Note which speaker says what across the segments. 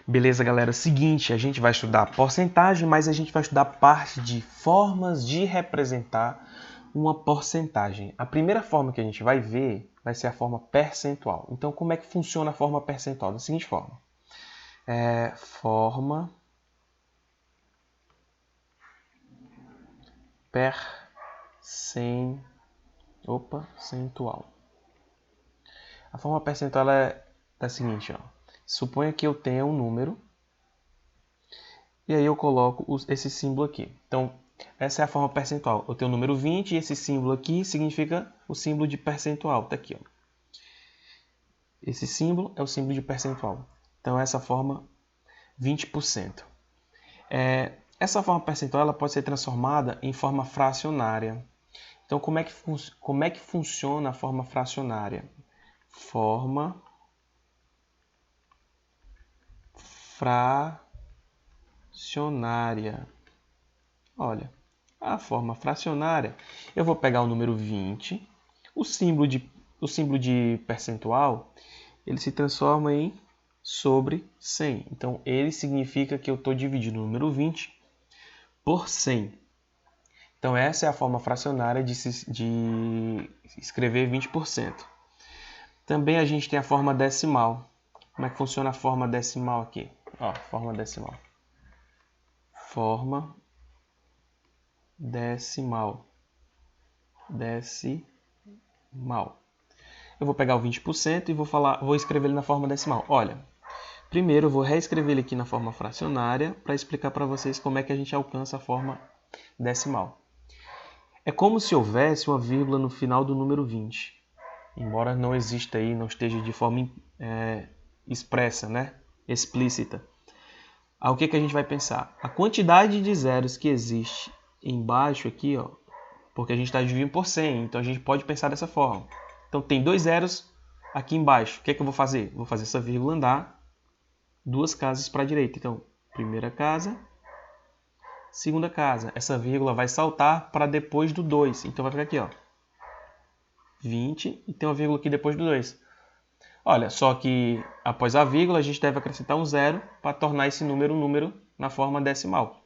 Speaker 1: Beleza, galera? É o seguinte, a gente vai estudar porcentagem, mas a gente vai estudar parte de formas de representar uma porcentagem. A primeira forma que a gente vai ver vai ser a forma percentual. Então, como é que funciona a forma percentual? Da seguinte forma. Forma percentual. A forma percentual é da seguinte, ó. Suponha que eu tenha um número e aí eu coloco esse símbolo aqui. Então, essa é a forma percentual. Eu tenho o número 20 e esse símbolo aqui significa o símbolo de percentual. Está aqui, ó. Esse símbolo é o símbolo de percentual. Então, essa forma 20%. Essa forma percentual ela pode ser transformada em forma fracionária. Então, como é que funciona a forma fracionária? Forma fracionária. Olha, a forma fracionária, eu vou pegar o número 20, o símbolo de percentual, ele se transforma em sobre 100. Então, ele significa que eu estou dividindo o número 20 por 100. Então, essa é a forma fracionária de escrever 20%. Também a gente tem a forma decimal. Como é que funciona a forma decimal aqui? Ó, forma decimal. Forma decimal. Eu vou pegar o 20% e vou escrever ele na forma decimal. Olha, primeiro eu vou reescrever ele aqui na forma fracionária para explicar para vocês como é que a gente alcança a forma decimal. É como se houvesse uma vírgula no final do número 20. Embora não exista aí, não esteja de forma expressa, né? Explícita. Aí o que a gente vai pensar? A quantidade de zeros que existe embaixo aqui, ó, porque a gente está dividindo por 100, então a gente pode pensar dessa forma. Então tem 2 zeros aqui embaixo. O que eu vou fazer? Vou fazer essa vírgula andar 2 casas para a direita. Então, primeira casa, segunda casa. Essa vírgula vai saltar para depois do 2. Então vai ficar aqui, ó, 20 e tem uma vírgula aqui depois do 2. Olha, só que após a vírgula a gente deve acrescentar um zero para tornar esse número um número na forma decimal.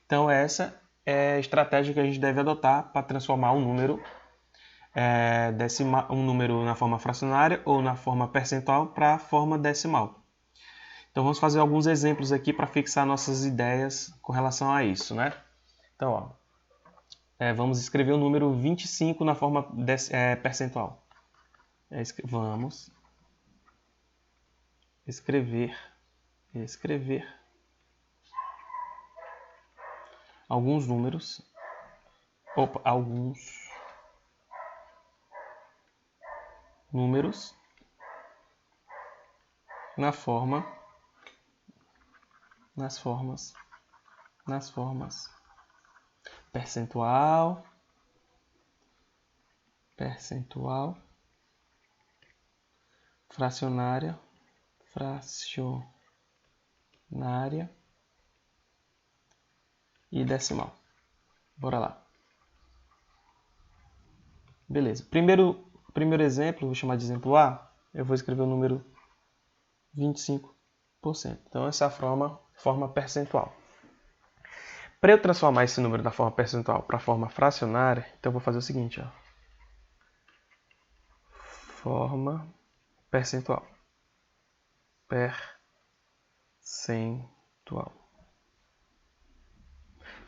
Speaker 1: Então essa é a estratégia que a gente deve adotar para transformar um número um número na forma fracionária ou na forma percentual para a forma decimal. Então vamos fazer alguns exemplos aqui para fixar nossas ideias com relação a isso, né? Então, ó, vamos escrever o número 25 na forma percentual. Vamos escrever alguns números nas formas percentual, fracionária e decimal. Bora lá. Beleza. Primeiro exemplo, vou chamar de exemplo A, eu vou escrever o número 25%. Então essa é a forma percentual. Para eu transformar esse número da forma percentual para a forma fracionária, então eu vou fazer o seguinte, ó. Forma percentual.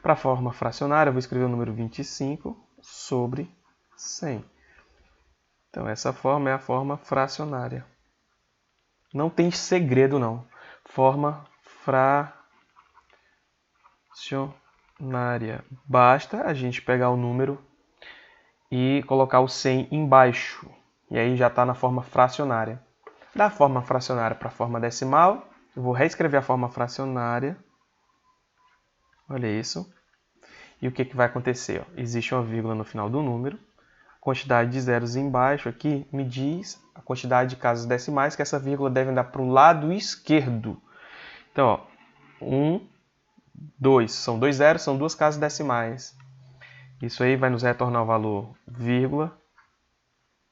Speaker 1: Para a forma fracionária, eu vou escrever o número 25 sobre 100. Então, essa forma é a forma fracionária. Não tem segredo, não. Forma fracionária. Basta a gente pegar o número e colocar o 100 embaixo. E aí já está na forma fracionária. Da forma fracionária para a forma decimal, eu vou reescrever a forma fracionária. Olha isso. E o que vai acontecer? Ó? Existe uma vírgula no final do número. A quantidade de zeros embaixo aqui me diz a quantidade de casas decimais que essa vírgula deve andar para o lado esquerdo. Então, ó, 1, 2. São 2 zeros, são 2 casas decimais. Isso aí vai nos retornar o valor vírgula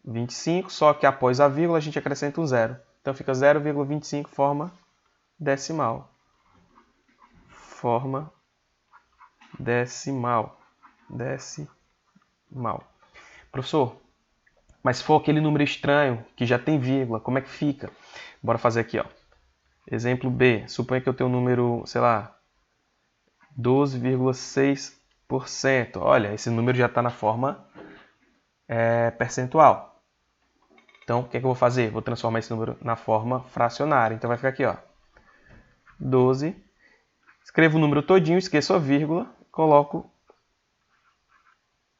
Speaker 1: 25, só que após a vírgula a gente acrescenta um zero. Então fica 0,25 forma decimal. Forma decimal. Decimal. Professor, mas se for aquele número estranho, que já tem vírgula, como é que fica? Bora fazer aqui, ó. Exemplo B. Suponha que eu tenho um número, sei lá, 12,6%. Olha, esse número já está na forma percentual. Então, o que é que eu vou fazer? Vou transformar esse número na forma fracionária. Então, vai ficar aqui, ó. 12. Escrevo o número todinho, esqueço a vírgula, coloco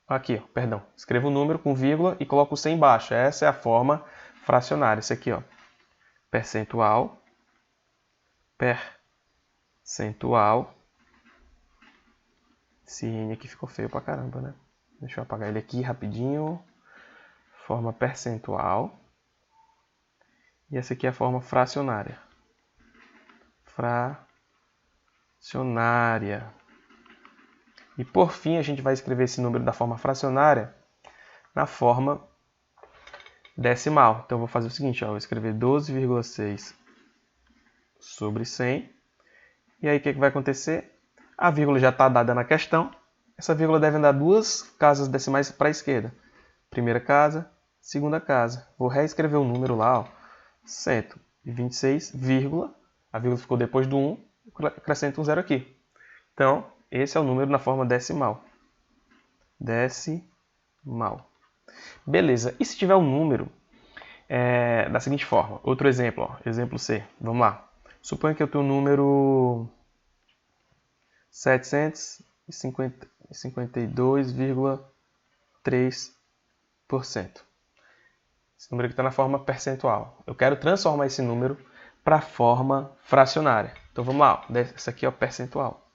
Speaker 1: aqui, ó, perdão. Escrevo o número com vírgula e coloco o 100 embaixo. Essa é a forma fracionária. Isso aqui, ó. Percentual. Percentual. Esse N aqui ficou feio pra caramba, né? Deixa eu apagar ele aqui rapidinho. Forma percentual. E essa aqui é a forma fracionária. Fracionária. E por fim, a gente vai escrever esse número da forma fracionária na forma decimal. Então, eu vou fazer o seguinte, ó, eu vou escrever 12,6 sobre 100. E aí, o que vai acontecer? A vírgula já está dada na questão. Essa vírgula deve andar duas casas decimais para a esquerda. Primeira casa, segunda casa. Vou reescrever o número lá, ó, 126, vírgula. A vírgula ficou depois do 1, acrescento um zero aqui. Então, esse é o número na forma decimal. Decimal. Beleza. E se tiver um número da seguinte forma? Outro exemplo, ó, exemplo C. Vamos lá. Suponha que eu tenho o número 752,3%. Esse número aqui está na forma percentual. Eu quero transformar esse número para a forma fracionária. Então vamos lá. Esse aqui é o percentual.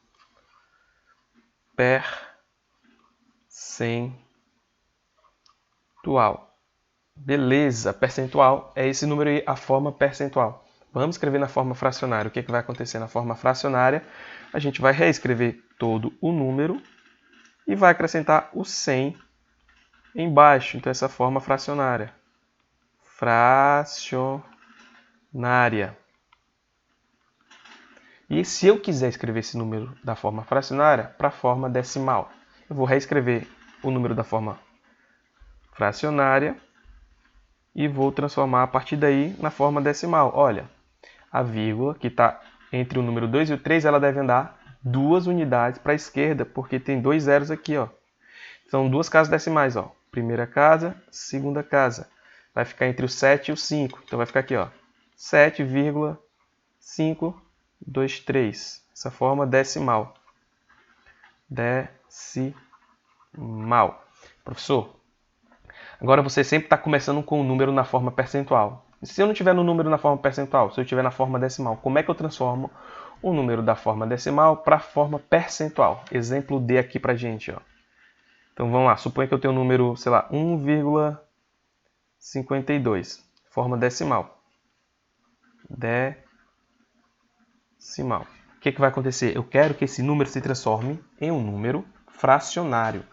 Speaker 1: Percentual. Beleza. Percentual é esse número aí, a forma percentual. Vamos escrever na forma fracionária. O que vai acontecer na forma fracionária? A gente vai reescrever todo o número e vai acrescentar o 100 embaixo. Então, essa forma fracionária. Fracionária. E se eu quiser escrever esse número da forma fracionária para a forma decimal, eu vou reescrever o número da forma fracionária e vou transformar a partir daí na forma decimal. Olha, a vírgula que está entre o número 2 e o 3, ela deve andar 2 unidades para a esquerda, porque tem 2 zeros aqui, ó. São duas casas decimais, ó. Primeira casa, segunda casa. Vai ficar entre o 7 e o 5. Então vai ficar aqui, ó. 7,523. Essa forma decimal. Decimal. Professor, agora você sempre está começando com o número na forma percentual. Se eu não tiver no número na forma percentual, se eu tiver na forma decimal, como é que eu transformo o número da forma decimal para a forma percentual? Exemplo D aqui pra gente, ó. Então vamos lá, suponha que eu tenho um número, sei lá, 1,52, forma decimal. Decimal. O que vai acontecer? Eu quero que esse número se transforme em um número fracionário.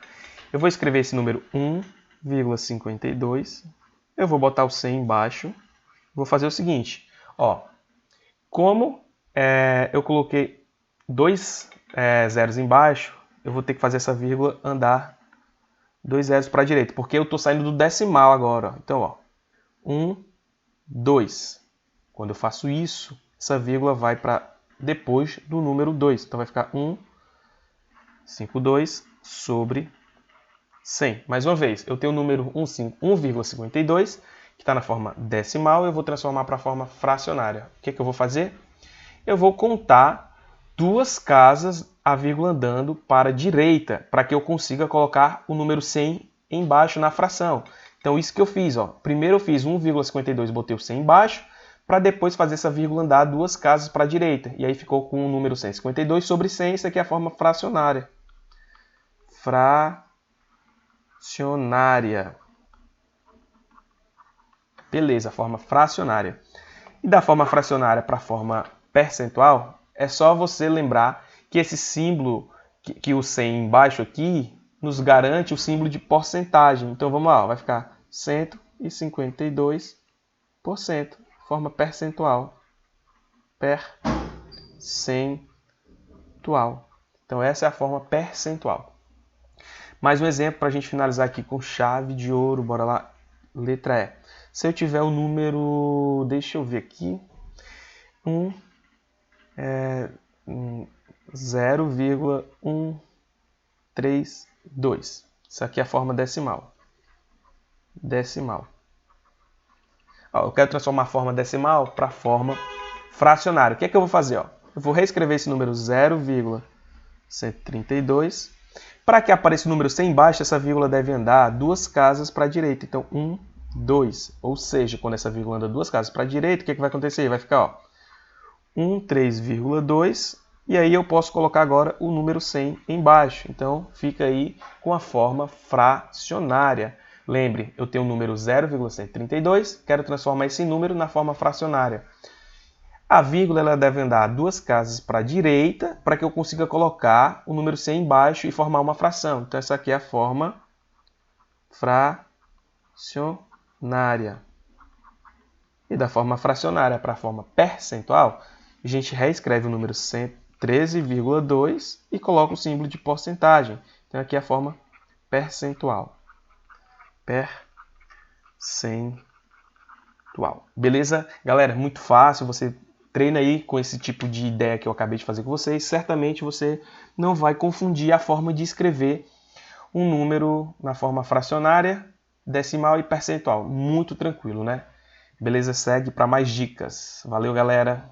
Speaker 1: Eu vou escrever esse número 1,52, eu vou botar o 100 embaixo. Vou fazer o seguinte, ó, como eu coloquei 2 zeros embaixo, eu vou ter que fazer essa vírgula andar 2 zeros para a direita, porque eu estou saindo do decimal agora. Então, ó, 1, 2. Quando eu faço isso, essa vírgula vai para depois do número 2. Então, vai ficar 1,52 sobre 100. Mais uma vez, eu tenho o número 1,52, que está na forma decimal, eu vou transformar para a forma fracionária. O que eu vou fazer? Eu vou contar duas casas a vírgula andando para a direita, para que eu consiga colocar o número 100 embaixo na fração. Então, isso que eu fiz, ó. Primeiro eu fiz 1,52, botei o 100 embaixo, para depois fazer essa vírgula andar duas casas para a direita. E aí ficou com o número 152 sobre 100, isso aqui é a forma fracionária. Fracionária. Beleza, forma fracionária. E da forma fracionária para a forma percentual, é só você lembrar que esse símbolo, que o 100 embaixo aqui, nos garante o símbolo de porcentagem. Então vamos lá, vai ficar 152%, forma percentual. percentual. Então essa é a forma percentual. Mais um exemplo para a gente finalizar aqui com chave de ouro. Bora lá. Letra E. Se eu tiver o número, deixa eu ver aqui, 0,132. Isso aqui é a forma decimal. Ó, eu quero transformar a forma decimal para a forma fracionária. O que é que eu vou fazer? Ó? Eu vou reescrever esse número 0,132. Para que apareça o número 100 embaixo, essa vírgula deve andar 2 casas para a direita. Então, 1, 2. Ou seja, quando essa vírgula anda 2 casas para a direita, o que vai acontecer? Vai ficar ó, 13,2. E aí eu posso colocar agora o número 100 embaixo. Então, fica aí com a forma fracionária. Lembre, eu tenho o número 0,132, quero transformar esse número na forma fracionária. A vírgula ela deve andar 2 casas para a direita para que eu consiga colocar o número 100 embaixo e formar uma fração. Então, essa aqui é a forma fracionária. E da forma fracionária para a forma percentual, a gente reescreve o número 113,2 e coloca o símbolo de porcentagem. Então, aqui é a forma percentual. Percentual. Beleza? Galera, muito fácil. Você treina aí com esse tipo de ideia que eu acabei de fazer com vocês. Certamente você não vai confundir a forma de escrever um número na forma fracionária, decimal e percentual. Muito tranquilo, né? Beleza? Segue para mais dicas. Valeu, galera!